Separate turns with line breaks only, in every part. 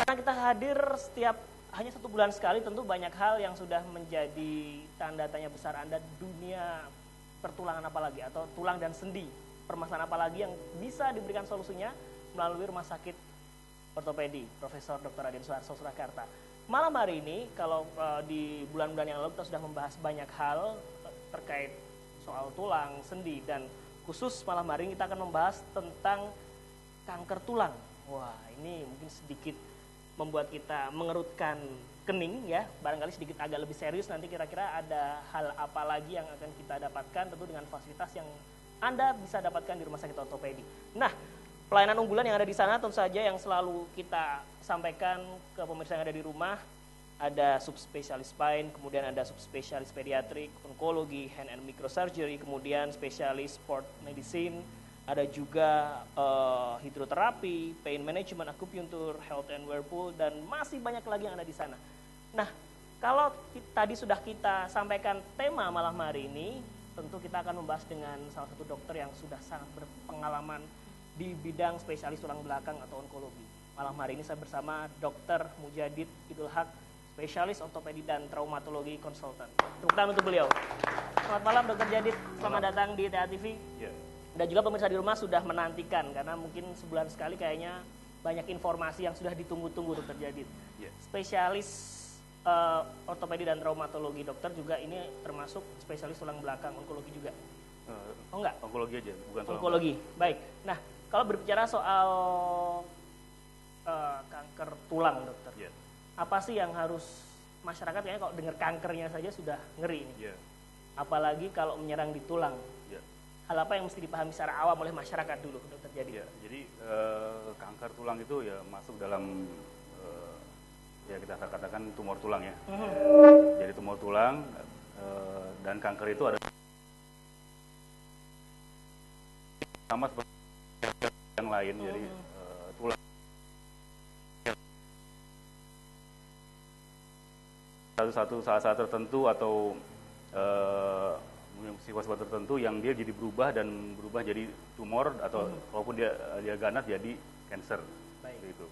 Karena kita hadir setiap hanya 1 bulan sekali, tentu banyak hal yang sudah menjadi tanda tanya besar Anda. Dunia pertulangan apalagi, atau tulang dan sendi, permasalahan apalagi yang bisa diberikan solusinya melalui Rumah Sakit Ortopedi Profesor Dr. Raden Suharto Surakarta. Malam hari ini, kalau di bulan-bulan yang lalu kita sudah membahas banyak hal terkait soal tulang, sendi, dan khusus malam hari ini kita akan membahas tentang kanker tulang. Wah, ini mungkin sedikit membuat kita mengerutkan kening ya, barangkali sedikit agak lebih serius. Nanti kira-kira ada hal apa lagi yang akan kita dapatkan, tentu dengan fasilitas yang Anda bisa dapatkan di Rumah Sakit Ortopedi. Nah, pelayanan unggulan yang ada di sana tentu saja yang selalu kita sampaikan ke pemirsa yang ada di rumah, ada subspesialis spine, kemudian ada subspesialis pediatrik, onkologi, hand and microsurgery, kemudian spesialis sport medicine, ada juga hidroterapi, pain management, akupuntur, health and whirlpool, dan masih banyak lagi yang ada di sana. Nah, kalau tadi sudah kita sampaikan tema malam hari ini, tentu kita akan membahas dengan salah satu dokter yang sudah sangat berpengalaman di bidang spesialis tulang belakang atau onkologi. Malam hari ini saya bersama Dr. Mujadid Idul Haq, spesialis ortopedi dan traumatologi konsultan. Tepuk tangan untuk beliau. Selamat malam Dr. Jadid, selamat datang di TA TV. Dan juga pemirsa di rumah sudah menantikan, karena mungkin sebulan sekali kayaknya banyak informasi yang sudah ditunggu-tunggu Dr. Jadid. Spesialis ortopedi dan traumatologi, dokter juga ini termasuk spesialis tulang belakang, onkologi juga? Oh enggak?
Onkologi aja, bukan tulang
onkologi. Baik. Nah, kalau berbicara soal kanker tulang, dokter, apa sih yang harus masyarakat kayaknya kalau dengar kankernya saja sudah ngeri ini? Apalagi kalau menyerang di tulang. Hal apa yang mesti dipahami secara awam oleh masyarakat dulu, dokter Jadid?
Jadi kanker tulang itu ya masuk dalam ya kita katakan tumor tulang ya. Jadi tumor tulang dan kanker itu ada sama seperti yang lain. Jadi tulang salah satu tertentu atau sifat-sifat tertentu yang dia jadi berubah jadi tumor, atau walaupun dia ganas jadi cancer. Gitu.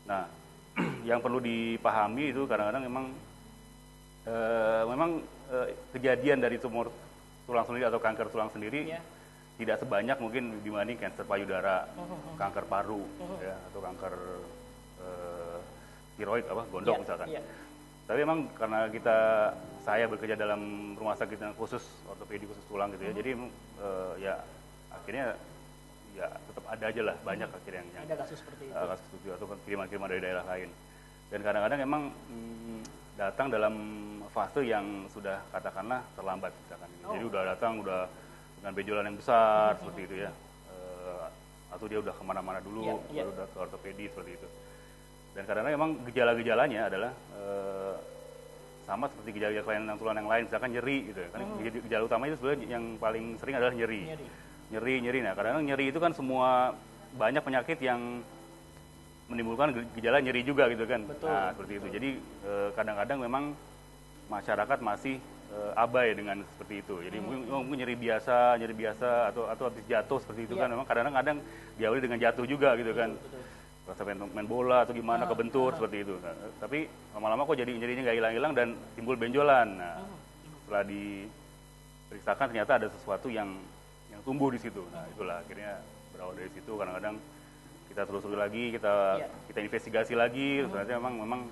Nah, yang perlu dipahami itu kadang-kadang memang kejadian dari tumor tulang sendiri atau kanker tulang sendiri tidak sebanyak mungkin dibanding kanker payudara, kanker paru, ya, atau kanker tiroid gondok misalkan. Tapi memang karena saya bekerja dalam rumah sakit yang khusus ortopedi khusus tulang gitu ya, jadi ya akhirnya ya tetap ada aja lah banyak akhirnya yang
ada kasus seperti itu,
kasus itu atau kiriman-kiriman dari daerah lain. Dan kadang-kadang memang datang dalam fase yang sudah katakanlah terlambat misalkan. Jadi udah datang dengan benjolan yang besar seperti itu ya, atau dia udah kemana-mana dulu baru udah ke ortopedi seperti itu. Dan kadang-kadang memang gejala-gejalanya adalah sama seperti gejala kelainan tulang yang lain, misalkan nyeri gitu ya. Kan gejala utama itu sebenarnya yang paling sering adalah nyeri. Nah, kadang-kadang nyeri itu kan banyak penyakit yang menimbulkan gejala nyeri juga gitu kan.
Betul.
Nah, seperti itu. Jadi kadang-kadang memang masyarakat masih abai dengan seperti itu. Jadi mungkin nyeri biasa atau habis jatuh seperti itu kan, memang kadang-kadang diawali dengan jatuh juga gitu kan. Rasa main bola atau gimana kebentur seperti itu. Nah, tapi lama-lama kok jadi nyerinya nggak hilang-hilang dan timbul benjolan. Nah, setelah diperiksakan ternyata ada sesuatu yang tumbuh di situ. Nah, itulah akhirnya berawal dari situ. Kadang-kadang kita telusuri lagi, kita investigasi lagi, ternyata memang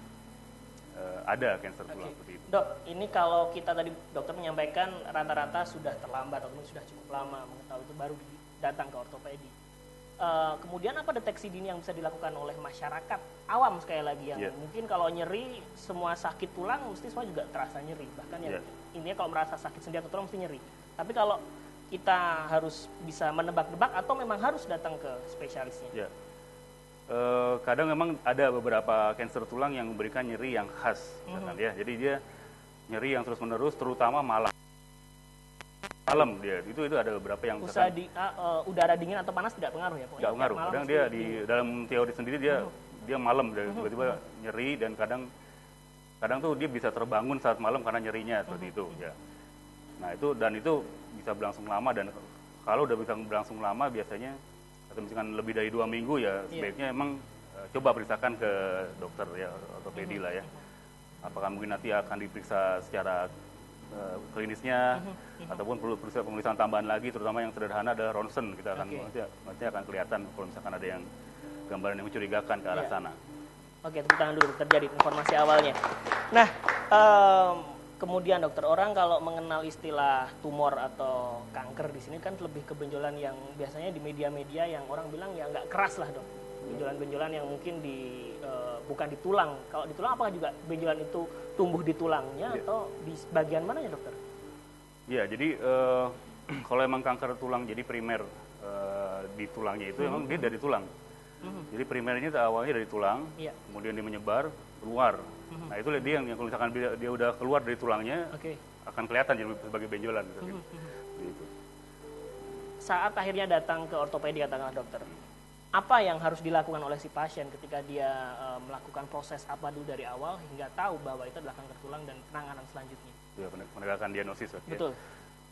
ada kanker tulang seperti itu.
Dok, ini kalau kita tadi dokter menyampaikan rata-rata sudah terlambat atau sudah cukup lama mengetahui itu baru datang ke ortopedi. Kemudian apa deteksi dini yang bisa dilakukan oleh masyarakat awam sekali lagi yang mungkin kalau nyeri semua sakit tulang mesti semua juga terasa nyeri, bahkan yang intinya kalau merasa sakit sendi atau tulang mesti nyeri. Tapi kalau kita harus bisa menebak-nebak atau memang harus datang ke spesialisnya?
Kadang memang ada beberapa kanker tulang yang memberikan nyeri yang khas, misalkan, ya. Jadi dia nyeri yang terus-menerus, terutama malam dia itu ada beberapa yang
udara dingin atau panas tidak pengaruh ya?
Tidak pengaruh. Kadang dia di dalam teori sendiri dia malam tiba-tiba nyeri, dan kadang tuh dia bisa terbangun saat malam karena nyerinya seperti itu ya. Nah itu bisa berlangsung lama, dan kalau udah bisa berlangsung lama biasanya atau misalkan lebih dari 2 minggu ya sebaiknya emang coba periksakan ke dokter ya, ortopedi lah ya. Apakah mungkin nanti akan diperiksa secara klinisnya, ataupun perlu pemeriksaan tambahan lagi, terutama yang sederhana adalah ronsen. Kita akan nanti akan kelihatan kalau misalkan ada yang gambaran yang mencurigakan ke arah sana.
Oke, tepuk tangan dulu terjadi informasi awalnya. Nah, kemudian dokter, orang kalau mengenal istilah tumor atau kanker di sini kan lebih ke benjolan yang biasanya di media-media yang orang bilang ya nggak keras lah dok. Benjolan-benjolan yang mungkin bukan di tulang. Kalau di tulang apakah juga benjolan itu tumbuh di tulangnya atau di bagian mananya dokter?
Iya, jadi kalau emang kanker tulang jadi primer di tulangnya itu emang dia dari tulang. Jadi primernya awalnya dari tulang, kemudian dia menyebar keluar. Nah itu dia yang kalau misalkan dia udah keluar dari tulangnya, akan kelihatan jadi sebagai benjolan. Gitu.
Saat akhirnya datang ke ortopedi katakanlah dokter, apa yang harus dilakukan oleh si pasien ketika dia melakukan proses apa dulu dari awal hingga tahu bahwa itu adalah kanker tulang dan penanganan selanjutnya?
Ya, menegakkan diagnosis.
Betul.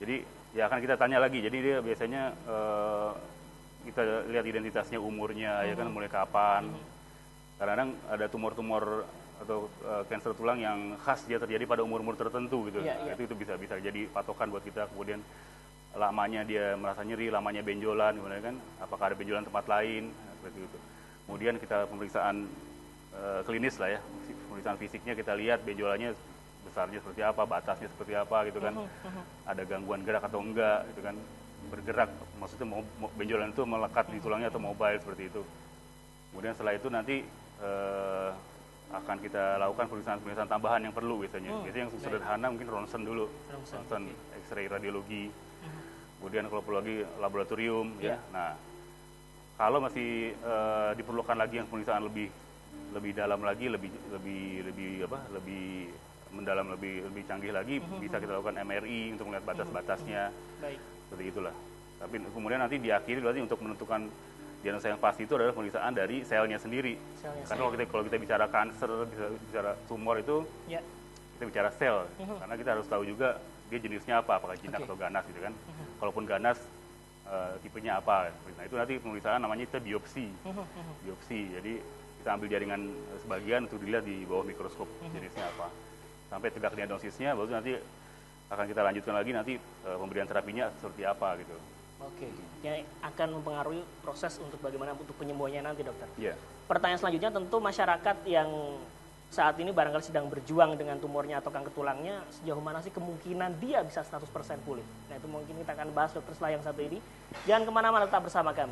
Jadi ya akan kita tanya lagi. Jadi dia biasanya kita lihat identitasnya, umurnya, ya kan mulai kapan. Kadang-kadang ada tumor-tumor atau kanker tulang yang khas dia terjadi pada umur-umur tertentu gitu. Itu bisa jadi patokan buat kita. Kemudian lamanya dia merasa nyeri, lamanya benjolan, gimana kan? Apakah ada benjolan tempat lain, seperti itu. Kemudian kita pemeriksaan klinis lah ya, pemeriksaan fisiknya kita lihat benjolannya besarnya seperti apa, batasnya seperti apa gitu kan. Ada gangguan gerak atau enggak gitu kan. Bergerak, maksudnya benjolan itu melekat di tulangnya atau mobile seperti itu. Kemudian setelah itu nanti akan kita lakukan pemeriksaan tambahan yang perlu biasanya. Biasanya yang sederhana mungkin ronsen dulu, ronsen, X-ray radiologi. Kemudian kalau perlu lagi laboratorium, ya. Nah, kalau masih diperlukan lagi yang pemeriksaan lebih dalam lagi, lebih mendalam, lebih canggih lagi, bisa kita lakukan MRI untuk melihat batas-batasnya. Seperti itulah. Tapi kemudian nanti diakhiri berarti untuk menentukan diagnosa yang pasti itu adalah pemeriksaan dari selnya sendiri. Karena kalau kita bicara kanker, bicara tumor itu, kita bicara sel. Karena kita harus tahu juga dia jenisnya apa, apakah jinak atau ganas gitu kan. Kalaupun ganas, tipenya apa. Nah itu nanti pemeriksaan namanya itu biopsi. Biopsi, jadi kita ambil jaringan sebagian untuk dilihat di bawah mikroskop jenisnya apa. Sampai tegak diagnosisnya, baru nanti akan kita lanjutkan lagi nanti pemberian terapinya seperti apa gitu.
Oke, yang akan mempengaruhi proses untuk bagaimana untuk penyembuhannya nanti dokter.
Pertanyaan
selanjutnya tentu masyarakat yang saat ini barangkali sedang berjuang dengan tumornya atau kanker tulangnya, sejauh mana sih kemungkinan dia bisa 100% pulih? Nah itu mungkin kita akan bahas dokter setelah yang satu ini. Jangan kemana-mana, tetap bersama kami.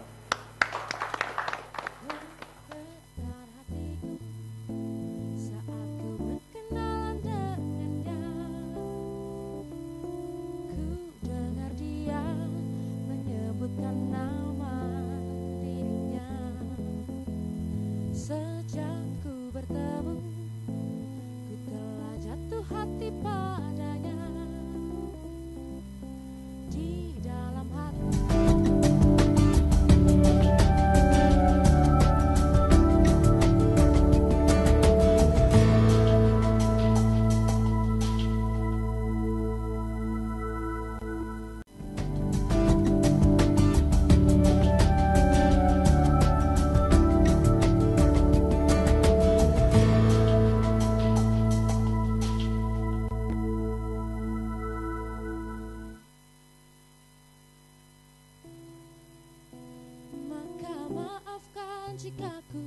Jika ku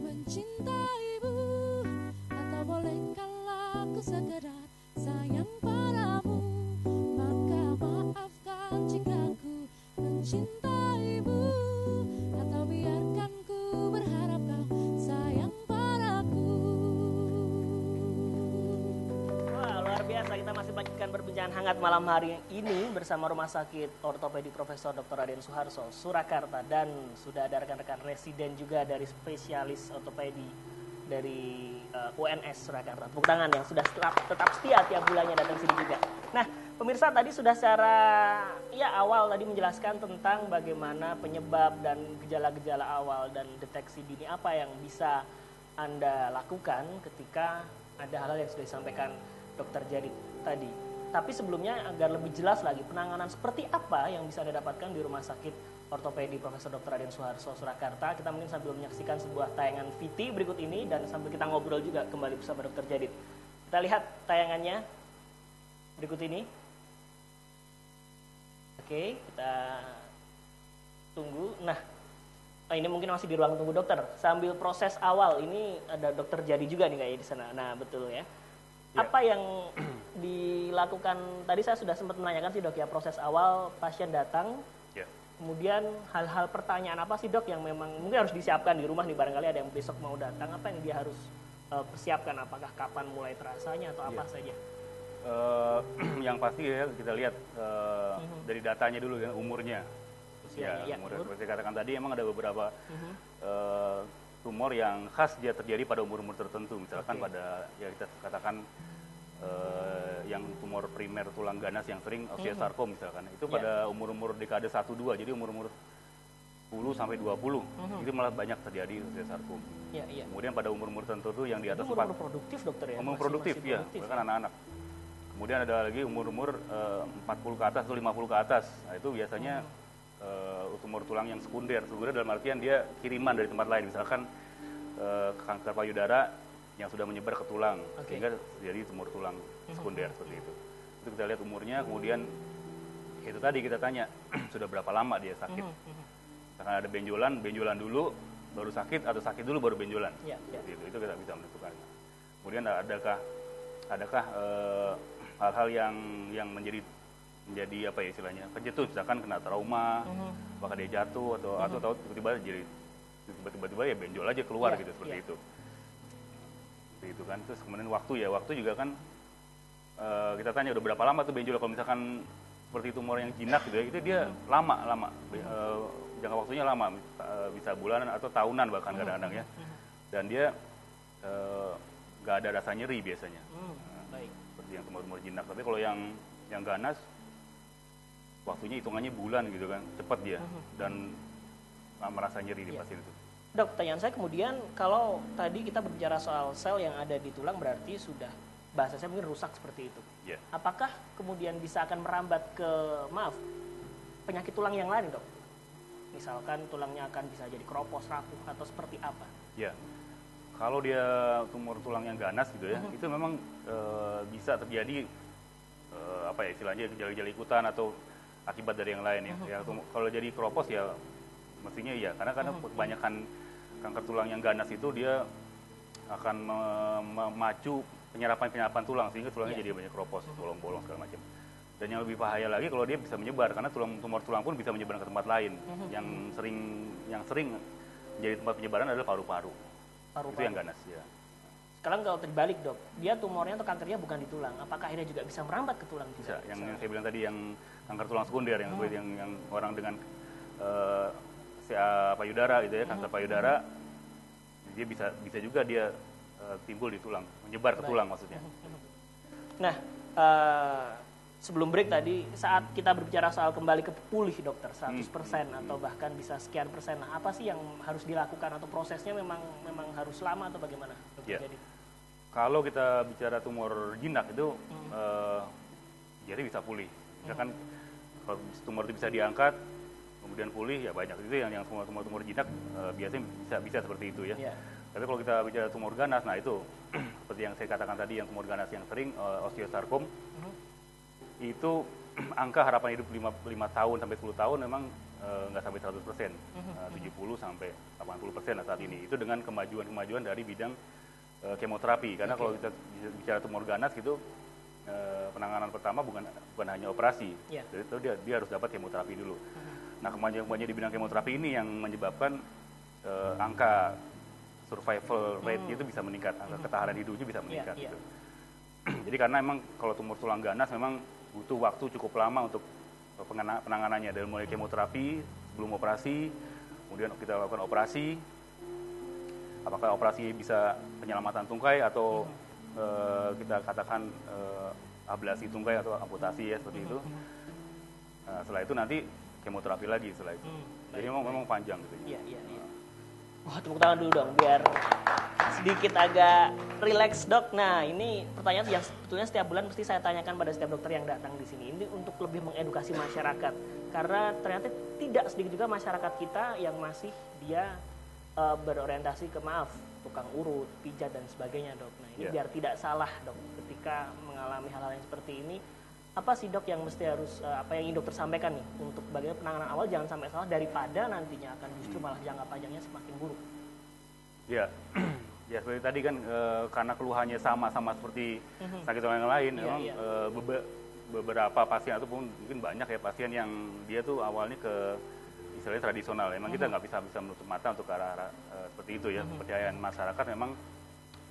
mencintaimu, atau bolehkah aku sekedar sayang padamu? Maka maafkan jika ku mencintaimu, atau biarkan ku berharap kau sayang padaku.
Wah, luar biasa, kita masih lanjutkan perbincangan hangat malam hari ini bersama Rumah Sakit Ortopedi Profesor Dr. Raden Suharso, Surakarta, dan sudah ada rekan-rekan residen juga dari spesialis ortopedi dari UNS Surakarta. Tepuk tangan yang sudah tetap setia tiap bulannya datang sini juga. Nah, pemirsa tadi sudah secara awal tadi menjelaskan tentang bagaimana penyebab dan gejala-gejala awal dan deteksi dini apa yang bisa Anda lakukan ketika ada hal-hal yang sudah disampaikan Dr. Jadi tadi. Tapi sebelumnya agar lebih jelas lagi, penanganan seperti apa yang bisa Anda dapatkan di Rumah Sakit Ortopedi Profesor Dr. Raden Suharto Surakarta. Kita mungkin sambil menyaksikan sebuah tayangan VT berikut ini dan sambil kita ngobrol juga kembali bersama Dr. Djadid. Kita lihat tayangannya berikut ini. Oke, kita tunggu. Nah, ini mungkin masih di ruang tunggu dokter. Sambil proses awal, ini ada Dr. Djadid juga nih kayaknya di sana. Nah, betul ya.
Ya.
Apa yang dilakukan, tadi saya sudah sempat menanyakan sih dok ya, proses awal pasien datang,
Ya.
kemudian hal-hal pertanyaan apa sih dok yang memang mungkin harus disiapkan di rumah nih, barangkali ada yang besok mau datang, apa yang dia harus persiapkan, apakah kapan mulai terasanya atau apa saja?
Yang pasti ya kita lihat dari datanya dulu ya, umurnya.
Usianya, ya,
umur.
umur.
Seperti katakan tadi emang ada beberapa tumor yang khas dia terjadi pada umur-umur tertentu. Misalkan
Oke.
pada ya kita katakan yang tumor primer tulang ganas yang sering osteosarkom misalkan. Itu
Ya.
pada umur-umur dekade 1-2, jadi umur-umur 10 sampai 20. Itu malah banyak terjadi osteosarkom.
Ya, iya.
Kemudian pada umur-umur tertentu yang di
Itu
atas
umur produktif dokter ya?
umur
Masih-
produktif
masih
ya,
produktif,
bahkan anak-anak. Kemudian ada lagi umur-umur 40 ke atas atau 50 ke atas. Nah, itu biasanya tumor tulang yang sekunder. Sekunder dalam artian dia kiriman dari tempat lain. Misalkan kanker payudara yang sudah menyebar ke tulang,
Oke.
sehingga jadi tumor tulang sekunder seperti itu. Itu kita lihat umurnya, kemudian itu tadi kita tanya sudah berapa lama dia sakit. Misalkan ada benjolan dulu baru sakit atau sakit dulu baru benjolan.
Ya, ya.
Seperti itu kita bisa menentukan. Kemudian adakah hal-hal yang menjadi apa ya istilahnya pencetus, misalkan kena trauma, apakah dia jatuh atau tahu tiba-tiba ya benjol aja keluar
Iya,
gitu seperti
iya.
itu. Seperti itu kan. Terus kemudian waktu juga kan kita tanya udah berapa lama tuh benjol. Kalau misalkan seperti tumor yang jinak gitu ya, itu dia lama jangka waktunya lama, bisa bulanan atau tahunan bahkan kadang-kadang ya. Dan dia nggak ada rasa nyeri biasanya.
Baik.
Seperti yang tumor-tumor jinak. Tapi kalau yang ganas, waktunya hitungannya bulan gitu kan, cepat dia dan merasa nyeri di
Iya.
pasien itu.
Dok, pertanyaan saya kemudian, kalau tadi kita berbicara soal sel yang ada di tulang berarti sudah, bahasa saya mungkin rusak seperti itu.
Ya,
Apakah kemudian bisa akan merambat ke, penyakit tulang yang lain dok? Misalkan tulangnya akan bisa jadi keropos, rapuh, atau seperti apa?
ya. Kalau dia tumor tulang yang ganas gitu ya, itu memang bisa terjadi apa ya istilahnya gejala-gejala ikutan atau akibat dari yang lain ya. Kalau jadi keropos ya mestinya iya, karena kebanyakan kanker tulang yang ganas itu dia akan memacu penyerapan tulang sehingga tulangnya
Iya.
jadi banyak keropos, bolong-bolong segala macam. Dan yang lebih bahaya lagi kalau dia bisa menyebar, karena tumor tulang pun bisa menyebar ke tempat lain. Yang sering menjadi tempat penyebaran adalah paru-paru. Itu yang ganas ya.
Sekarang kalau terbalik dok, dia tumornya atau kankernya bukan di tulang, apakah akhirnya juga bisa merambat ke tulang
Bisa.
juga?
Yang saya bilang tadi yang kanker tulang sekunder yang orang dengan CA payudara gitu ya, kanker payudara, dia bisa juga dia timbul di tulang, menyebar ke
Baik.
tulang maksudnya.
Nah, sebelum break tadi, saat kita berbicara soal kembali ke pulih dokter, 100% atau bahkan bisa sekian persen, nah apa sih yang harus dilakukan atau prosesnya memang harus lama atau bagaimana? Dokter
Ya.
Djadid?
Kalau kita bicara tumor jinak itu jadi bisa pulih. Misalkan kalau tumor itu bisa diangkat, kemudian pulih ya banyak. Itu yang tumor jinak biasanya bisa seperti itu ya.
Iya.
Tapi kalau kita bicara tumor ganas, nah itu seperti yang saya katakan tadi, yang tumor ganas yang sering osteosarkom, itu angka harapan hidup 5 tahun sampai 10 tahun memang nggak sampai 100%, 70 sampai 80% lah saat ini. Itu dengan kemajuan dari bidang kemoterapi. Karena kalau kita bicara tumor ganas gitu, penanganan pertama bukan hanya operasi,
Iya.
jadi itu dia harus dapat kemoterapi dulu. Nah kemajuan di bidang kemoterapi ini yang menyebabkan angka survival rate itu bisa meningkat, angka ketahanan hidupnya bisa meningkat.
Iya.
Gitu. Jadi karena memang kalau tumor tulang ganas memang butuh waktu cukup lama untuk penanganannya, dari mulai kemoterapi sebelum operasi, kemudian kita lakukan operasi, apakah operasi bisa penyelamatan tungkai atau kita katakan ablasi tungkai atau amputasi ya seperti itu. Setelah itu nanti kemoterapi lagi setelah itu. Jadi memang panjang gitu.
Iya. Wah, tepuk tangan dulu dong biar sedikit agak relax dok. Nah ini pertanyaan yang sebetulnya setiap bulan mesti saya tanyakan pada setiap dokter yang datang di sini. Ini untuk lebih mengedukasi masyarakat. Karena ternyata tidak sedikit juga masyarakat kita yang masih dia berorientasi ke tukang urut, pijat dan sebagainya dok. Nah ini biar tidak salah dok ketika mengalami hal-hal yang seperti ini. Apa sih dok yang mesti harus, apa yang ingin dokter sampaikan nih untuk bagaimana penanganan awal jangan sampai salah daripada nantinya akan justru malah jangka panjangnya semakin buruk.
Ya, ya seperti tadi kan karena keluhannya sama-sama seperti sakit orang yang lain, memang beberapa pasien ataupun mungkin banyak ya pasien yang dia tuh awalnya ke istilahnya tradisional. Memang kita nggak bisa menutup mata untuk ke arah seperti itu ya. Kepercayaan masyarakat memang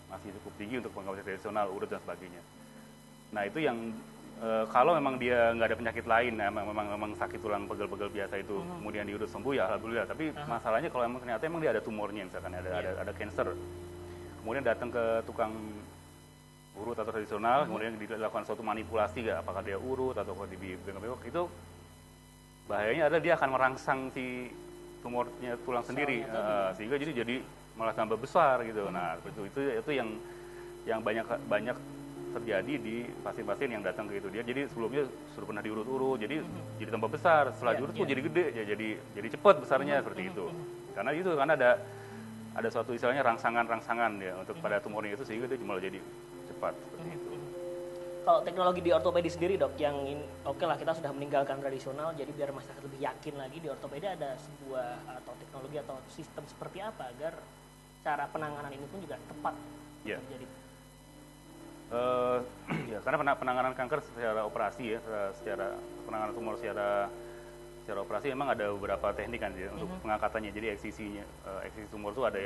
masih cukup tinggi untuk pengobatan tradisional, urut dan sebagainya. Nah itu yang kalau memang dia nggak ada penyakit lain, memang sakit tulang pegel-pegel biasa itu, kemudian diurut sembuh ya alhamdulillah. Tapi masalahnya kalau emang ternyata emang dia ada tumornya, misalkan ada cancer, kemudian datang ke tukang urut atau tradisional, kemudian dilakukan suatu manipulasi, apakah dia urut atau di bengkok itu bahayanya adalah dia akan merangsang si tumornya tulang sendiri, sehingga jadi malah tambah besar gitu. Nah itu yang banyak terjadi di pasien-pasien yang datang ke itu. Dia jadi sebelumnya sudah pernah diurut-urut, jadi tambah besar. Setelah diurut kok jadi gede, jadi cepat besarnya seperti itu. Karena ada suatu istilahnya rangsangan ya untuk pada tumornya itu, sehingga dia malah jadi cepat seperti itu.
Kalau teknologi di ortopedi sendiri dok, yang oke lah kita sudah meninggalkan tradisional, jadi biar masyarakat lebih yakin lagi di ortopedi ada sebuah atau teknologi atau sistem seperti apa agar cara penanganan ini pun juga tepat terjadi.
Ya, karena penanganan kanker secara operasi ya, secara penanganan tumor secara operasi memang ada beberapa teknik kan ya, untuk pengangkatannya. Jadi eksisi tumor itu ada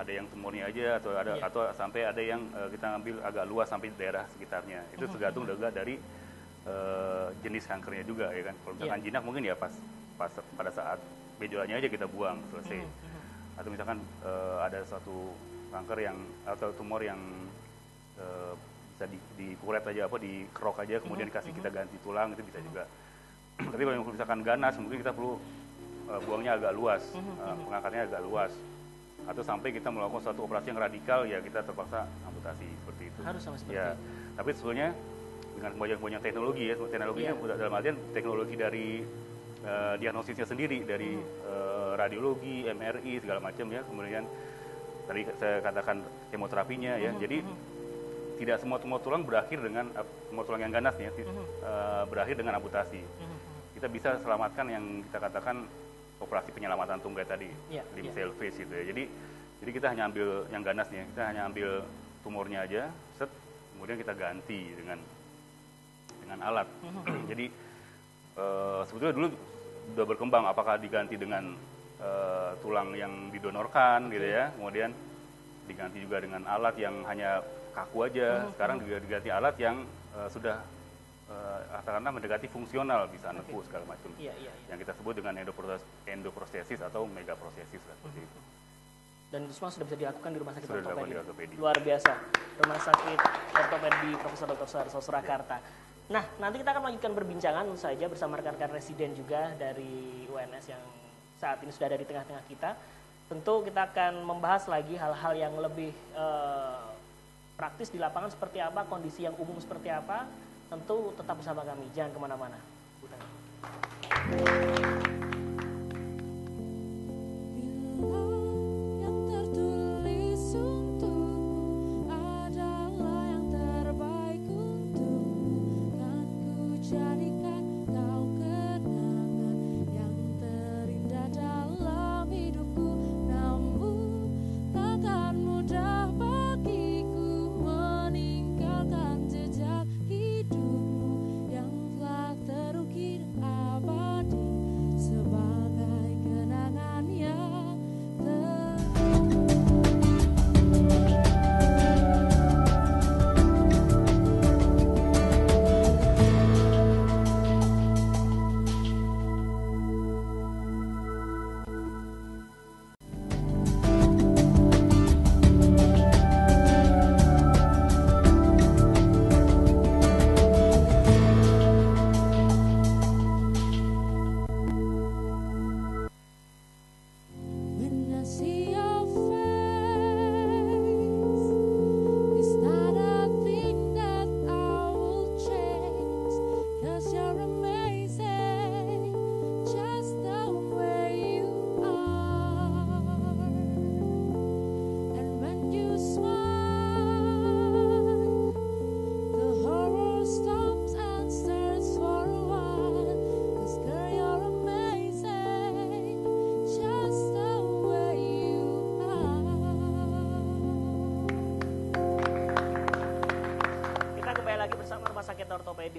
yang tumornya aja atau sampai ada yang kita ambil agak luas sampai daerah sekitarnya. Itu tergantung juga dari jenis kankernya juga ya kan. Kalau misalkan jinak mungkin ya pas pada saat benjolannya aja kita buang selesai. Atau misalkan ada suatu kanker atau tumor yang bisa dikuret aja, dikerok aja, kemudian kita ganti tulang, itu bisa juga. Tapi kalau misalkan ganas, mungkin kita perlu buangnya agak luas, pengangkatnya agak luas. Atau sampai kita melakukan suatu operasi yang radikal, ya kita terpaksa amputasi seperti itu.
Harus sama seperti
itu. Tapi sebetulnya dengan banyak teknologi ya, teknologinya dalam artian teknologi dari diagnosisnya sendiri, dari radiologi, MRI segala macam ya. Kemudian tadi saya katakan kemoterapinya ya. Jadi tidak semua tumor tulang berakhir dengan tumor tulang yang ganas ya, berakhir dengan amputasi. Kita bisa selamatkan yang kita katakan operasi penyelamatan tunggai tadi, limb salvage gitu ya. Jadi kita hanya ambil yang ganasnya, kita hanya ambil tumornya aja, kemudian kita ganti dengan alat. Jadi sebetulnya dulu sudah berkembang apakah diganti dengan tulang yang didonorkan gitu ya, kemudian diganti juga dengan alat yang hanya kaku aja. Sekarang juga diganti alat yang sudah katakanlah mendekati fungsional, bisa nepu segala macam. Yang kita sebut dengan endoprostesis atau megaprostesis seperti itu.
Dan itu semua sudah bisa dilakukan di rumah sakit
ortopedi.
Luar biasa. Rumah sakit ortopedi Profesor Dr. Suharto Surakarta. Nah, nanti kita akan melanjutkan perbincangan saja bersama rekan-rekan residen juga dari UNS yang saat ini sudah ada di tengah-tengah kita. Tentu kita akan membahas lagi hal-hal yang lebih praktis di lapangan seperti apa, kondisi yang umum seperti apa. Tentu tetap bersama kami, jangan kemana-mana.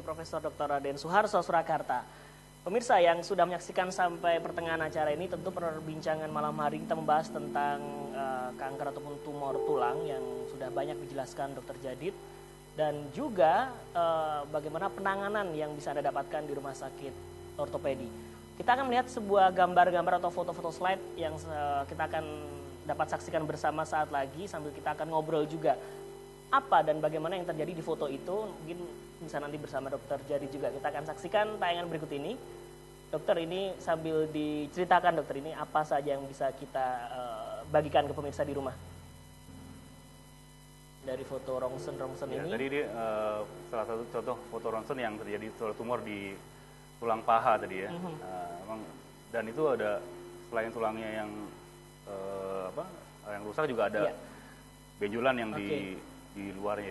Profesor Dr. Raden Suharso Surakarta. Pemirsa yang sudah menyaksikan sampai pertengahan acara ini, tentu perbincangan malam hari kita membahas tentang kanker ataupun tumor tulang yang sudah banyak dijelaskan Dr. Djadid, dan juga bagaimana penanganan yang bisa Anda dapatkan di rumah sakit ortopedi. Kita akan melihat sebuah gambar-gambar atau foto-foto slide yang kita akan dapat saksikan bersama saat lagi, sambil kita akan ngobrol juga apa dan bagaimana yang terjadi di foto itu. Mungkin bisa nanti bersama Dr. Djadid juga. Kita akan saksikan tayangan berikut ini. Dokter, ini sambil diceritakan dokter, ini apa saja yang bisa kita bagikan ke pemirsa di rumah dari foto rongsen
Ya,
ini.
tadi dia salah satu contoh foto ronsen yang terjadi tumor di tulang paha tadi ya. Dan itu ada selain tulangnya yang yang rusak juga ada benjolan yang di luarnya,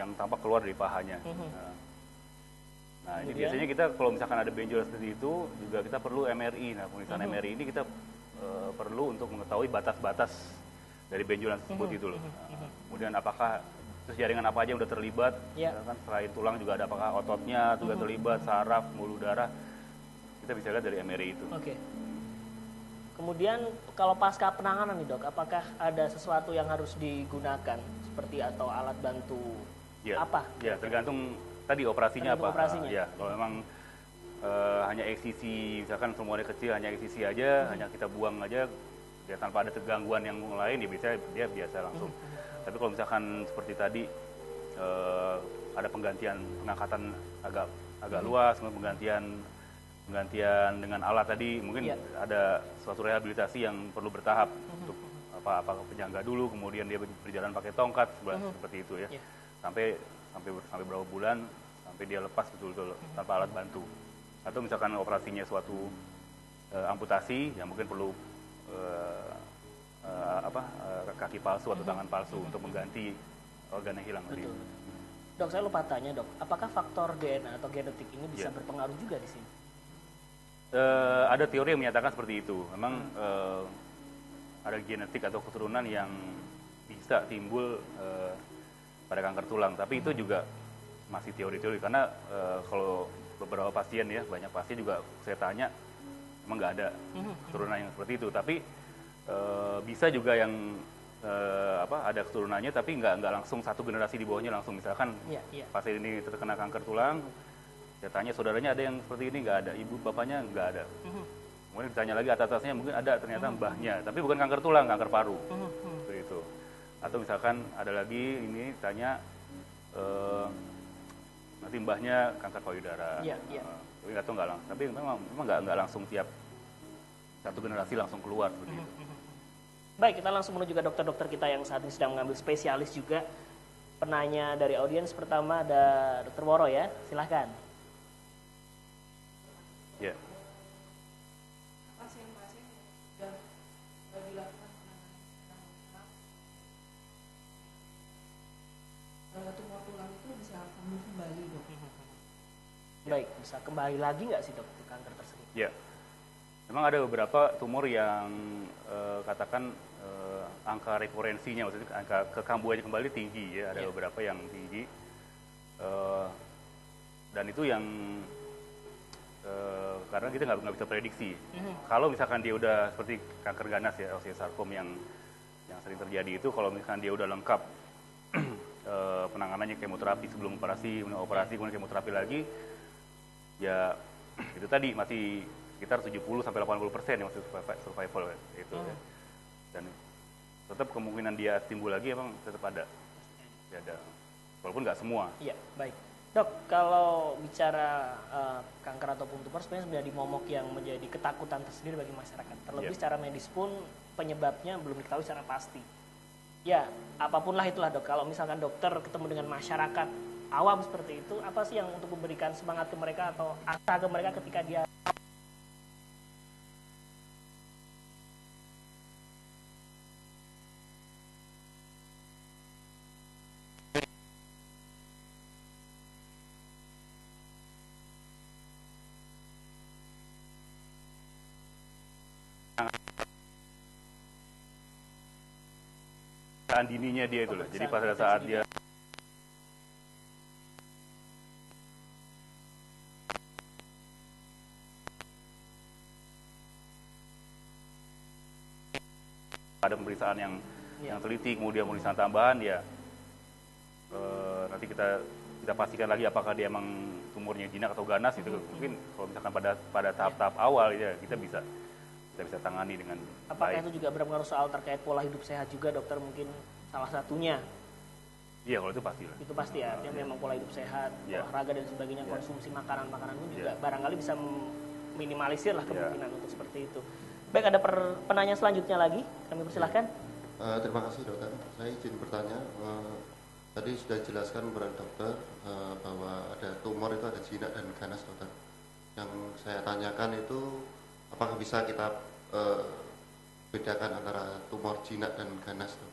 yang tampak keluar dari pahanya. Nah, ini biasanya kita kalau misalkan ada benjolan seperti itu juga kita perlu MRI. Nah, pemeriksaan MRI ini kita perlu untuk mengetahui batas-batas dari benjolan tersebut itu loh. Kemudian apakah terus jaringan apa aja yang udah terlibat? Kan selain tulang juga ada apakah ototnya juga terlibat, saraf, pembuluh darah. Kita bisa lihat dari MRI itu.
Oke. Kemudian kalau pasca penanganan nih dok, apakah ada sesuatu yang harus digunakan seperti atau alat bantu apa?
Ya, tergantung tadi operasinya apa.
Operasinya.
Ya, kalau memang hanya eksisi, misalkan tumornya kecil hanya eksisi aja, hanya kita buang aja, ya tanpa ada gangguan yang lain, dia biasa langsung. Tapi kalau misalkan seperti tadi ada pengangkatan agak luas, penggantian dengan alat tadi, mungkin ada suatu rehabilitasi yang perlu bertahap untuk apa penyangga dulu, kemudian dia berjalan pakai tongkat seperti itu ya, sampai berapa bulan sampai dia lepas betul-betul tanpa alat bantu. Atau misalkan operasinya suatu amputasi, yang mungkin perlu kaki palsu atau tangan palsu untuk mengganti organ yang hilang tadi.
Dok, saya lupa tanya dok, apakah faktor DNA atau genetik ini bisa berpengaruh juga di sini?
Ada teori yang menyatakan seperti itu. Memang ada genetik atau keturunan yang bisa timbul pada kanker tulang. Tapi itu juga masih teori-teori, karena kalau beberapa pasien ya, banyak pasien juga saya tanya, memang nggak ada keturunan yang seperti itu. Tapi bisa juga yang ada keturunannya, tapi nggak langsung satu generasi di bawahnya langsung. Misalkan pasien ini terkena kanker tulang, saya tanya saudaranya ada yang seperti ini, nggak ada, ibu bapaknya nggak ada. Kemudian ditanya lagi atasnya, mungkin ada, ternyata mbahnya, tapi bukan kanker tulang, kanker paru. Seperti itu. Atau misalkan ada lagi ini tanya nanti mbahnya kanker payudara. Tapi nggak tahu, nggak langsung. Tapi memang nggak langsung tiap satu generasi langsung keluar seperti itu.
Baik, kita langsung menuju ke dokter-dokter kita yang saat ini sedang mengambil spesialis juga. Penanya dari audiens pertama ada Dr. Woro ya, silahkan.
Ya.
Pasien-pasien yang sudah dilakukan penanganan tumor tulang itu bisa kambuh kembali dok.
Baik, bisa kembali lagi nggak sih dok kanker tersebut?
Ya, memang ada beberapa tumor yang katakan angka rekorensinya, maksudnya angka kekambuhannya kembali tinggi ya. Ada beberapa yang tinggi, dan itu yang karena kita nggak bisa prediksi. Kalau misalkan dia udah seperti kanker ganas ya, osteosarkom yang sering terjadi itu, kalau misalkan dia udah lengkap penanganannya, kemoterapi sebelum operasi, kemudian kemoterapi lagi, ya itu tadi masih sekitar 70-80% yang masih survival itu. Ya. Dan tetap kemungkinan dia timbul lagi emang tetap ada. Ya, ada. Walaupun nggak semua.
Iya, baik. Dok, kalau bicara kanker ataupun tumor sebenarnya menjadi momok yang menjadi ketakutan tersendiri bagi masyarakat. Terlebih secara medis pun penyebabnya belum diketahui secara pasti. Ya, apapun lah itulah dok. Kalau misalkan dokter ketemu dengan masyarakat awam seperti itu, apa sih yang untuk memberikan semangat ke mereka atau asa ke mereka ketika dia
dininya dia itu loh. Jadi pada saat dia ada pemeriksaan yang
Ya.
teliti, kemudian pemeriksaan tambahan ya nanti kita pastikan lagi apakah dia emang tumornya jinak atau ganas itu mungkin kalau misalkan pada tahap-tahap awal ya kita bisa tangani dengan
Apakah
baik.
itu juga berpengaruh soal terkait pola hidup sehat juga dokter, mungkin salah satunya?
Iya kalau itu pasti lah.
Itu pasti ya, artinya memang pola hidup sehat,
Ya.
olahraga dan sebagainya,
Ya.
konsumsi makanan-makanan pun juga
Ya.
barangkali bisa minimalisir lah
Ya.
kemungkinan untuk seperti itu. Baik, ada penanya selanjutnya lagi, kami persilahkan.
Terima kasih dokter. Saya izin bertanya. Tadi sudah dijelaskan kepada dokter bahwa ada tumor itu ada jinak dan ganas dokter. Yang saya tanyakan itu apakah bisa kita bedakan antara tumor jinak dan ganas dok?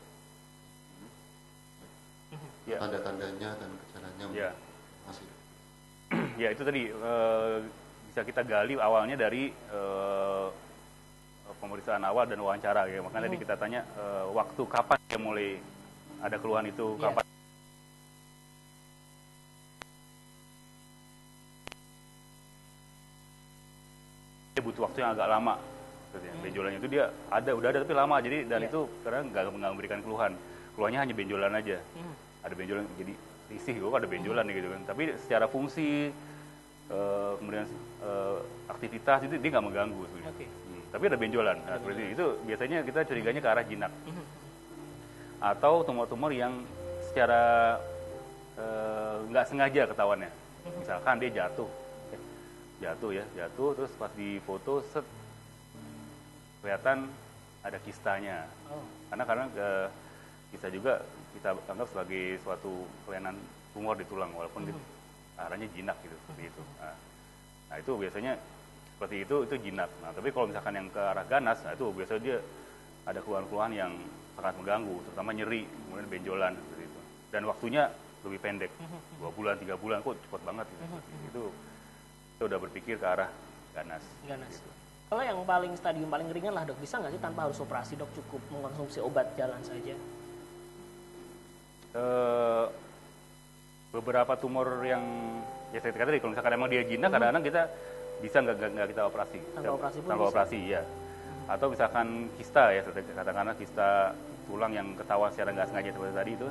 Ya.
Tanda-tandanya dan gejalanya
Ya.
masih.
Ya itu tadi bisa kita gali awalnya dari pemeriksaan awal dan wawancara ya. Makanya tadi kita tanya waktu kapan dia mulai ada keluhan itu,
Ya.
kapan dia butuh waktu yang agak lama. Benjolannya itu dia udah ada tapi lama jadi dan
Ya.
itu karena nggak memberikan keluhan. Keluhannya hanya benjolan aja. Ada benjolan jadi risih kok ada benjolan nih gitu kan. Tapi secara fungsi kemudian aktivitas itu dia nggak mengganggu sebenarnya.
Oke.
Tapi ada benjolan. Nah, seperti itu biasanya kita curiganya ke arah jinak. Atau tumor-tumor yang secara nggak sengaja ketahuannya. Misalkan dia jatuh terus pas di foto set kelihatan ada kistanya.
Oh.
Karena kista juga kita anggap sebagai suatu kelainan tumor di tulang walaupun arahnya jinak gitu seperti itu. Nah itu biasanya seperti itu jinak. Nah tapi kalau misalkan yang ke arah ganas, nah itu biasanya dia ada keluhan-keluhan yang sangat mengganggu, terutama nyeri, kemudian benjolan seperti itu. Dan waktunya lebih pendek, 2 bulan, 3 bulan, kok cepat banget gitu. Itu kita udah berpikir ke arah ganas.
Ganas. Kalau yang stadium paling ringan lah dok, bisa nggak sih tanpa harus operasi dok, cukup mengkonsumsi obat jalan saja?
Beberapa tumor yang ya saya katakan tadi kalau misalkan emang dia jinak kadang-kadang kita bisa nggak kita operasi
Tanpa operasi pun
tanpa
bisa?
operasi ya atau misalkan kista ya katakanlah kista tulang yang ketahuan secara nggak sengaja seperti tadi itu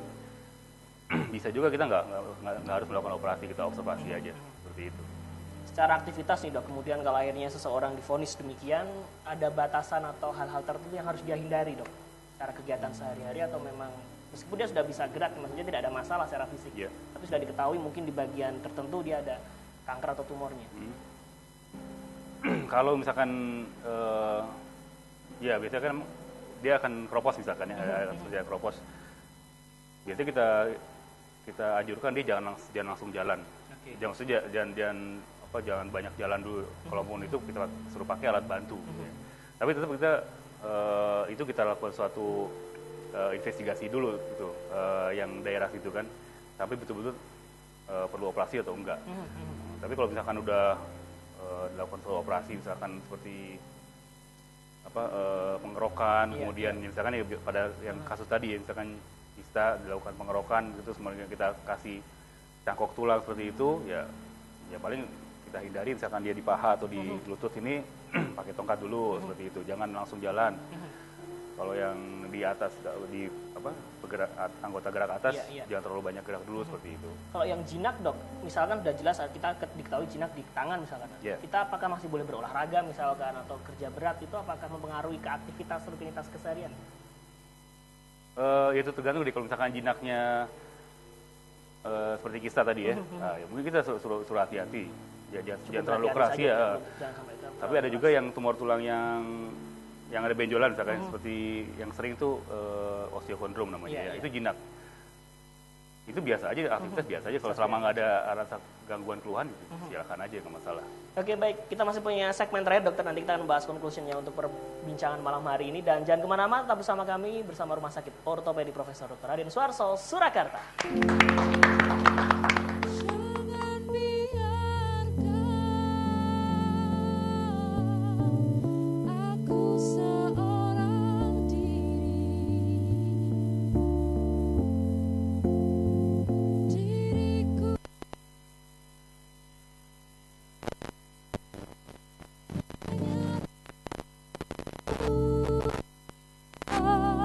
bisa juga kita nggak harus melakukan operasi, kita observasi aja seperti itu.
Secara aktivitas nih dok, kemudian kalau akhirnya seseorang divonis demikian, ada batasan atau hal-hal tertentu yang harus dia hindari dok? Secara kegiatan sehari-hari atau memang meskipun dia sudah bisa gerak, maksudnya tidak ada masalah secara fisik,
Iya.
tapi sudah diketahui mungkin di bagian tertentu dia ada kanker atau tumornya.
Kalau misalkan ya biasanya kan dia akan kropos misalkan ya, dia kropos. Biasanya kita anjurkan dia jangan langsung jalan.
Oke.
Jangan banyak jalan dulu. Kalaupun itu kita suruh pakai alat bantu. Tapi tetap itu kita lakukan suatu investigasi dulu gitu, yang daerah situ kan. Tapi betul-betul perlu operasi atau enggak. Tapi kalau misalkan udah dilakukan suatu operasi, misalkan seperti pengerokan,
Iya,
kemudian misalkan ya, pada yang kasus tadi ya, misalkan kista dilakukan pengerokan gitu, kemudian kita kasih cangkok tulang seperti itu, ya paling kita hindari misalkan dia di paha atau di lutut ini pakai tongkat dulu seperti itu, jangan langsung jalan. Kalau yang di atas anggota gerak atas
Iya.
jangan terlalu banyak gerak dulu seperti itu.
Kalau yang jinak dok, misalkan sudah jelas kita diketahui jinak di tangan misalkan,
Iya.
kita apakah masih boleh berolahraga misalkan atau kerja berat, itu apakah mempengaruhi ke aktivitas rutinitas keseharian?
Itu tergantung kalau misalkan jinaknya seperti kista tadi ya, ya mungkin kita suruh hati-hati, jangan terlalu keras
Hati-hati
ya.
saja, jangan sampai terlalu
Tapi ada juga yang tumor tulang yang ada benjolan misalkan seperti yang sering itu osteokondrom namanya
Iya,
ya,
iya.
itu jinak. Itu biasa aja, aktivitas biasa aja. Kalau selama nggak ada rasa gangguan keluhan, silakan aja, nggak masalah.
Oke baik, kita masih punya segmen terakhir dokter, nanti kita akan membahas conclusionnya untuk perbincangan malam hari ini. Dan jangan kemana-mana, tetap bersama kami, bersama Rumah Sakit Ortopedi Profesor Dr. Raden Suarso, Surakarta.
Jangan biarkan aku seorang diriku hanya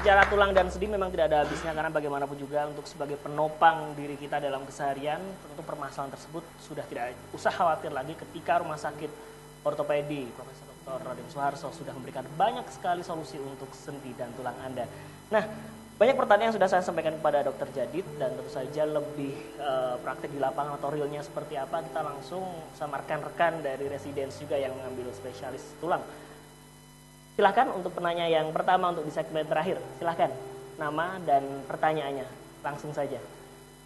berbicara tulang dan sendi memang tidak ada habisnya, karena bagaimanapun juga untuk sebagai penopang diri kita dalam keseharian, tentu permasalahan tersebut sudah tidak usah khawatir lagi ketika Rumah Sakit Ortopedi Profesor Dr. Raden Suharso sudah memberikan banyak sekali solusi untuk sendi dan tulang Anda. Nah, banyak pertanyaan yang sudah saya sampaikan kepada Dr. Djadid, dan tentu saja lebih praktik di lapangan atau realnya seperti apa, kita langsung sama rekan-rekan dari residence juga yang mengambil spesialis tulang. Silahkan untuk penanya yang pertama untuk di segmen terakhir. Silahkan, nama dan pertanyaannya. Langsung saja.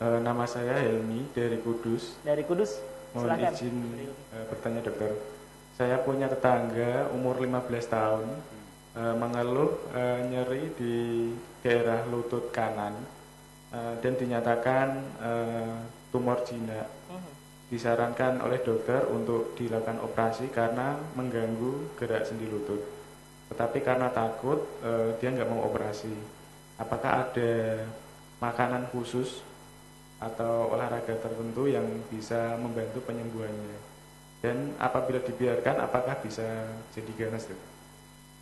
Nama saya Helmi dari Kudus.
Dari Kudus,
Mohon
silahkan.
izin bertanya dokter. Saya punya tetangga umur 15 tahun mengeluh nyeri di daerah lutut kanan dan dinyatakan tumor jinak. Disarankan oleh dokter untuk dilakukan operasi karena mengganggu gerak sendi lutut. Tetapi karena takut, dia nggak mau operasi. Apakah ada makanan khusus atau olahraga tertentu yang bisa membantu penyembuhannya? Dan apabila dibiarkan, apakah bisa jadi ganas?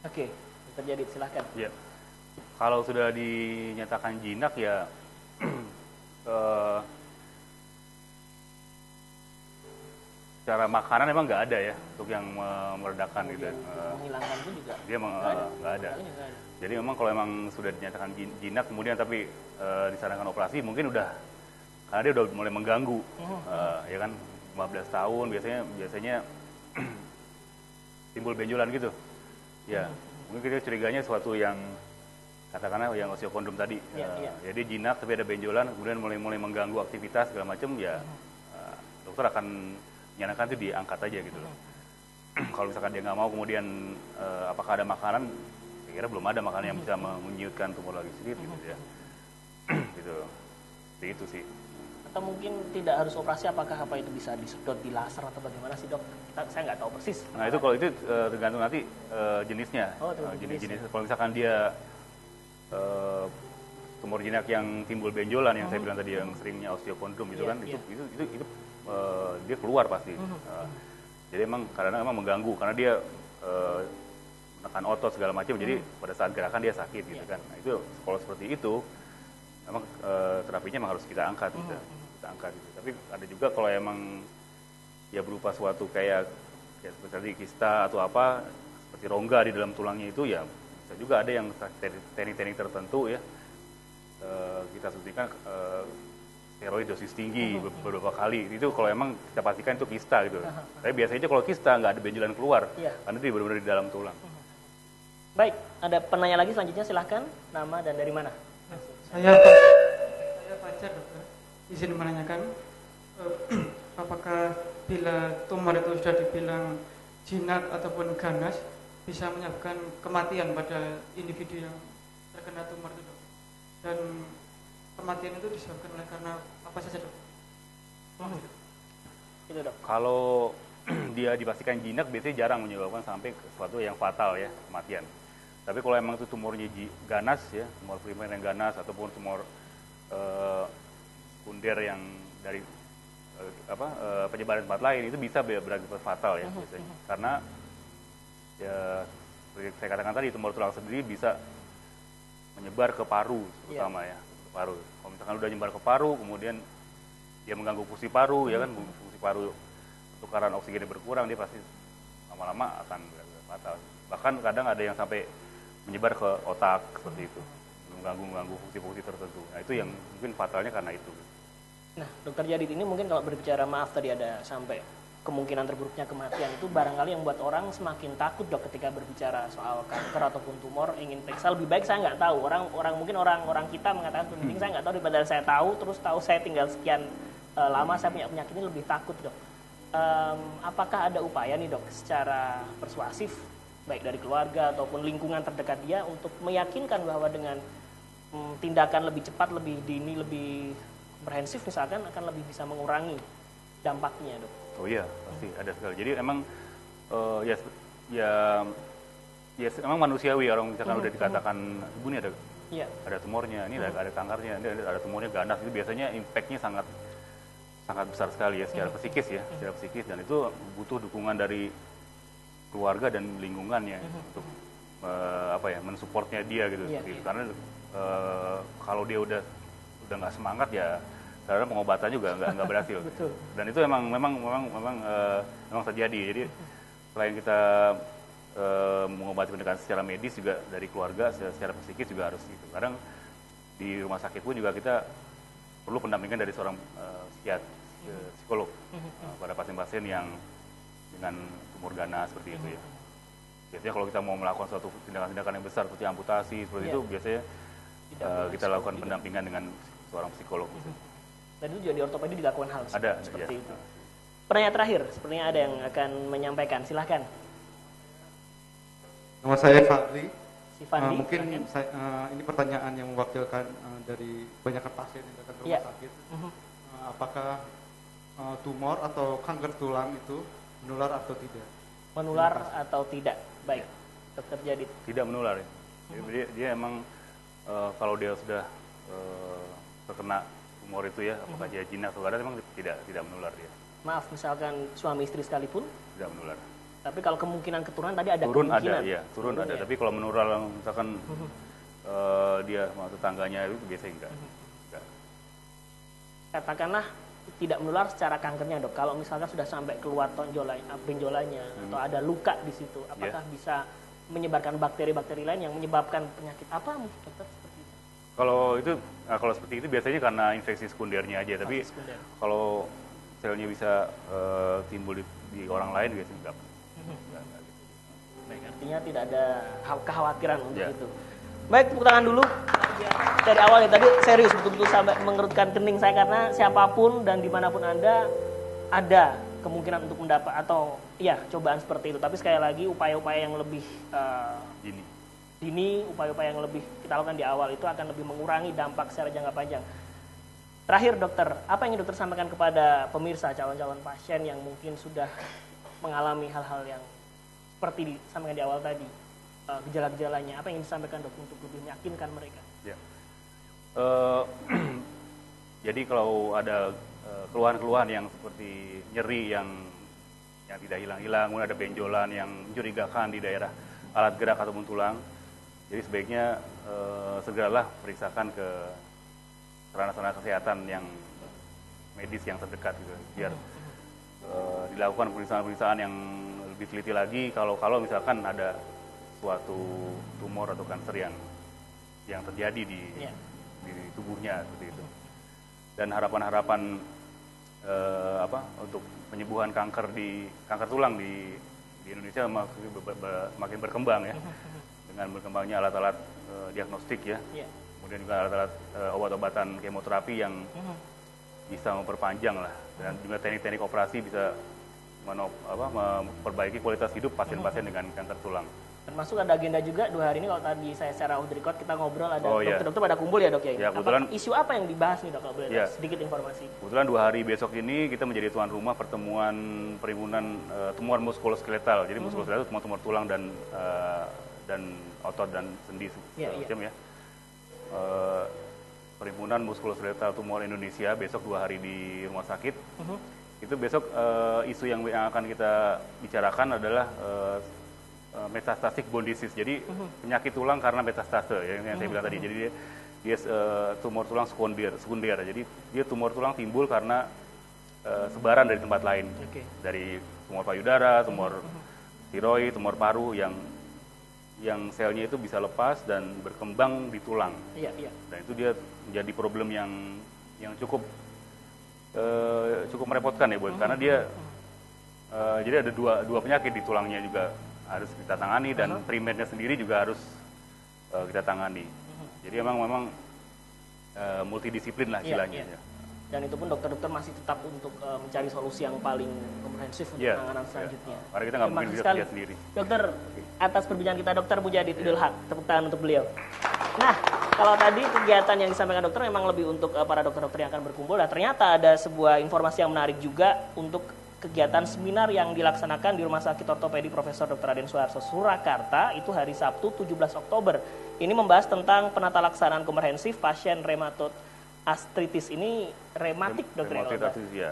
Oke, terjadi, silahkan.
Ya, kalau sudah dinyatakan jinak ya secara makanan emang nggak ada ya untuk yang meredakan gitu.
Menghilangkan pun juga
Dia nggak ada. Jadi memang kalau emang sudah dinyatakan jinak kemudian tapi disarankan operasi mungkin udah, karena dia udah mulai mengganggu. Ya kan 15 tahun biasanya timbul benjolan gitu. Ya, mungkin kita curiganya suatu yang katakanlah yang osteokondrom tadi. Jadi jinak tapi ada benjolan kemudian mulai mengganggu aktivitas segala macam ya. Dokter akan menyarankan itu diangkat aja gitu loh. Kalau misalkan dia nggak mau kemudian apakah ada makanan? Kira belum ada makanan yang bisa menyiutkan tumor lagi sedikit gitu ya. Gitu. Seperti itu sih.
Atau mungkin tidak harus operasi, apakah apa itu bisa disedot di laser atau bagaimana sih dok? Saya nggak tahu persis.
Nah itu kalau itu tergantung nanti jenisnya.
Oh, jenis.
Kalau misalkan dia tumor jinak yang timbul benjolan yang saya bilang tadi yang seringnya osteokondrom gitu kan, itu dia keluar pasti. Jadi emang kadang-kadang emang mengganggu karena dia menekan otot segala macam, jadi pada saat gerakan dia sakit gitu kan. Nah itu kalau seperti itu memang terapinya memang harus kita angkat gitu. Kita angkat gitu. Tapi ada juga kalau emang ya berupa suatu kayak seperti kista atau apa seperti rongga di dalam tulangnya itu ya bisa juga ada yang teknik-teknik tertentu ya kita suntikan steroid dosis tinggi beberapa kali. Itu kalau emang kita pastikan itu kista gitu. Tapi biasanya kalau kista nggak ada benjolan keluar karena itu benar-benar di dalam tulang.
Baik, ada penanya lagi selanjutnya, silahkan. Nama dan dari mana?
Saya Fajar dokter, izin menanyakan apakah bila tumor itu sudah dibilang jinak ataupun ganas bisa menyebabkan kematian pada individu yang terkena tumor itu dok? Dan kematian itu disebabkan oleh karena apa saja dok?
Itu dok.
Kalau dia dipastikan jinak biasanya jarang menyebabkan sampai sesuatu yang fatal ya, kematian. Tapi kalau emang itu tumornya ganas ya, tumor primer yang ganas ataupun tumor sekunder yang dari penyebaran tempat lain itu bisa berakibat fatal ya biasanya. Karena ya seperti saya katakan tadi tumor tulang sendiri bisa menyebar ke paru terutama ya, ke paru. Kalau misalkan udah nyebar ke paru kemudian dia mengganggu fungsi paru ya kan, fungsi paru tukaran oksigennya berkurang, dia pasti lama-lama akan berakibat fatal. Bahkan kadang ada yang sampai menyebar ke otak seperti itu, mengganggu fungsi-fungsi tertentu. Nah itu yang mungkin fatalnya karena itu.
Nah, Dokter Djadid, ini mungkin kalau berbicara, maaf tadi ada sampai kemungkinan terburuknya kematian, itu barangkali yang membuat orang semakin takut dok ketika berbicara soal kanker ataupun tumor, ingin periksa. Lebih baik saya nggak tahu. Mungkin orang kita mengatakan penting saya nggak tahu daripada saya tahu, terus tahu saya tinggal sekian lama saya punya penyakit ini, lebih takut dok. Apakah ada upaya nih dok secara persuasif baik dari keluarga ataupun lingkungan terdekat dia untuk meyakinkan bahwa dengan tindakan lebih cepat, lebih dini, lebih komprehensif misalkan akan lebih bisa mengurangi dampaknya dok?
Oh iya, pasti ada sekali. Jadi emang emang manusiawi orang misalkan udah dikatakan ibu ini ada tumornya, ini ada kankernya, ini ada tumornya ganas, itu biasanya impactnya sangat besar sekali ya secara psikis dan itu butuh dukungan dari keluarga dan lingkungannya untuk mensupportnya dia gitu.
Iya,
Seperti itu.
iya.
Karena kalau dia udah nggak semangat ya, karena pengobatan juga nggak berhasil.
Betul.
Dan itu memang terjadi. Jadi selain kita mengobati pendekatan secara medis juga dari keluarga, secara psikis juga harus gitu. Kadang di rumah sakit pun juga kita perlu pendampingan dari seorang psikolog pada pasien-pasien yang dengan tumor ganas seperti itu ya. Biasanya kalau kita mau melakukan suatu tindakan-tindakan yang besar seperti amputasi seperti itu biasanya kita lakukan pendampingan dengan seorang psikolog.
Dan itu juga di ortopedi dilakukan hal
Ada,
seperti
iya.
itu. Pertanyaan terakhir, sepertinya ada yang akan menyampaikan. Silahkan.
Nama saya Fadli.
Si Fandi.
Mungkin
silahkan.
ini pertanyaan yang mewakilkan dari banyak pasien yang datang ke rumah
Iya.
sakit. Apakah tumor atau kanker tulang itu menular atau tidak?
Menular
Terima kasih.
atau tidak? Baik, Dokter Jadid.
Tidak menular ya. Jadi dia emang kalau dia sudah terkena tumor itu ya, apakah dia jinak atau ganas, memang tidak menular dia.
Maaf, misalkan suami istri sekalipun,
Tidak menular.
tapi kalau kemungkinan keturunan tadi ada
Turun
kemungkinan.
ada, ya, turun ada.
ya.
Tapi kalau menular misalkan dia sama tetangganya itu biasanya enggak.
Katakanlah tidak menular secara kankernya, Dok. Kalau misalkan sudah sampai keluar benjolannya atau ada luka di situ, apakah bisa menyebarkan bakteri-bakteri lain yang menyebabkan penyakit apa, Dokter? Seperti itu.
Kalau seperti itu biasanya karena infeksi sekundernya aja. Tapi
Sekunder.
kalau selnya bisa timbul di orang lain biasanya enggak.
Baik, artinya tidak ada kekhawatiran untuk
Ya.
itu. Baik, tepuk tangan dulu. Dari awal ya, tadi serius betul-betul sampai mengerutkan kening saya, karena siapapun dan dimanapun Anda ada kemungkinan untuk mendapat atau ya cobaan seperti itu. Tapi sekali lagi upaya-upaya yang lebih dini, upaya-upaya yang lebih kita lakukan di awal itu akan lebih mengurangi dampak secara jangka panjang. Terakhir Dokter, apa yang ingin Dokter sampaikan kepada pemirsa calon-calon pasien yang mungkin sudah mengalami hal-hal yang seperti disampaikan di awal tadi, gejala-gejalanya, apa yang ingin disampaikan Dok untuk lebih meyakinkan mereka?
Ya. Jadi kalau ada keluhan-keluhan yang seperti nyeri yang tidak hilang-hilang, kemudian ada benjolan yang mencurigakan di daerah alat gerak ataupun tulang, jadi sebaiknya segeralah periksakan ke sarana-sarana kesehatan yang medis yang terdekat gitu, biar dilakukan pemeriksaan-pemeriksaan yang lebih teliti lagi kalau misalkan ada suatu tumor atau kanker yang terjadi di tubuhnya seperti itu. Dan harapan-harapan untuk penyembuhan kanker tulang di Indonesia makin berkembang ya, dengan berkembangnya alat-alat diagnostik ya. Kemudian juga alat-alat obat-obatan kemoterapi yang bisa memperpanjang lah, dan juga teknik-teknik operasi bisa memperbaiki kualitas hidup pasien-pasien dengan kanker tulang.
Termasuk ada agenda juga 2 hari ini, kalau tadi saya secara off the record kita ngobrol, ada
Oh, iya.
dokter-dokter pada kumpul ya Dok ya?
Ya, kebetulan-
isu apa yang dibahas nih Dok, kalau boleh
Ya.
sedikit informasi?
Kebetulan 2 hari besok ini kita menjadi tuan rumah pertemuan perhimpunan tumor muskuloskeletal. Jadi muskuloskeletal itu tumor tulang dan otot dan sendi
Iya,
macam ya. Perhimpunan muskuloskeletal tumor Indonesia besok 2 hari di rumah sakit. Itu besok isu yang akan kita bicarakan adalah metastatic bone disease. Jadi penyakit tulang karena metastase yang saya bilang tadi. Jadi dia tumor tulang sekunder. Jadi dia tumor tulang timbul karena sebaran dari tempat lain. Dari tumor payudara, tumor tiroid, tumor paru yang selnya itu bisa lepas dan berkembang di tulang.
Iya.
Dan itu dia menjadi problem yang cukup merepotkan ya, buat karena dia jadi ada dua penyakit di tulangnya juga harus kita tangani, dan primernya sendiri juga harus kita tangani. Jadi memang multidisiplin lah istilahnya.
Iya. Dan itu pun dokter-dokter masih tetap untuk mencari solusi yang paling komprehensif untuk
Iya,
penanganan
iya.
selanjutnya.
Karena kita nggak
Terima
mungkin
kasih
bisa
sekali.
kerja sendiri.
Dokter, atas perbincangan kita Dokter Mujadid Idul Haq, tepuk tangan untuk beliau. Nah, kalau tadi kegiatan yang disampaikan dokter memang lebih untuk para dokter-dokter yang akan berkumpul, dan ternyata ada sebuah informasi yang menarik juga untuk kegiatan seminar yang dilaksanakan di Rumah Sakit Ortopedi Profesor Dr. Raden Suharto Surakarta itu hari Sabtu 17 Oktober. Ini membahas tentang penata laksanaan komprehensif pasien rheumatoid arthritis. Ini rematik dokter ya,
Rheumatoid
kalau
arthritis, ya.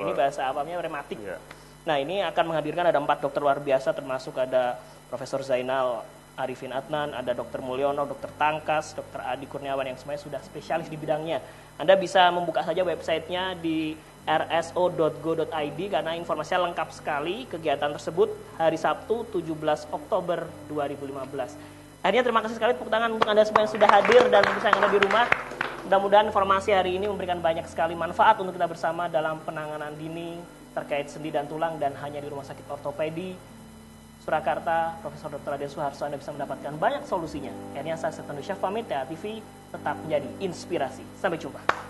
ini bahasa awamnya rematik.
Ya.
Nah, ini akan menghadirkan ada 4 dokter luar biasa, termasuk ada Profesor Zainal Arifin Adnan, ada Dr. Mulyono, Dr. Tangkas, Dr. Adi Kurniawan yang semuanya sudah spesialis di bidangnya. Anda bisa membuka saja websitenya di rso.go.id karena informasinya lengkap sekali. Kegiatan tersebut hari Sabtu 17 Oktober 2015. Akhirnya terima kasih sekali tepuk tangan untuk Anda semua yang sudah hadir dan bisa yang ada di rumah. Mudah-mudahan informasi hari ini memberikan banyak sekali manfaat untuk kita bersama dalam penanganan dini terkait sendi dan tulang dan hanya di Rumah Sakit Ortopedi Surakarta, Profesor Dr. Raden Suharso, Anda bisa mendapatkan banyak solusinya. Akhirnya saya Setan Syaf pamit, TV tetap menjadi inspirasi. Sampai jumpa.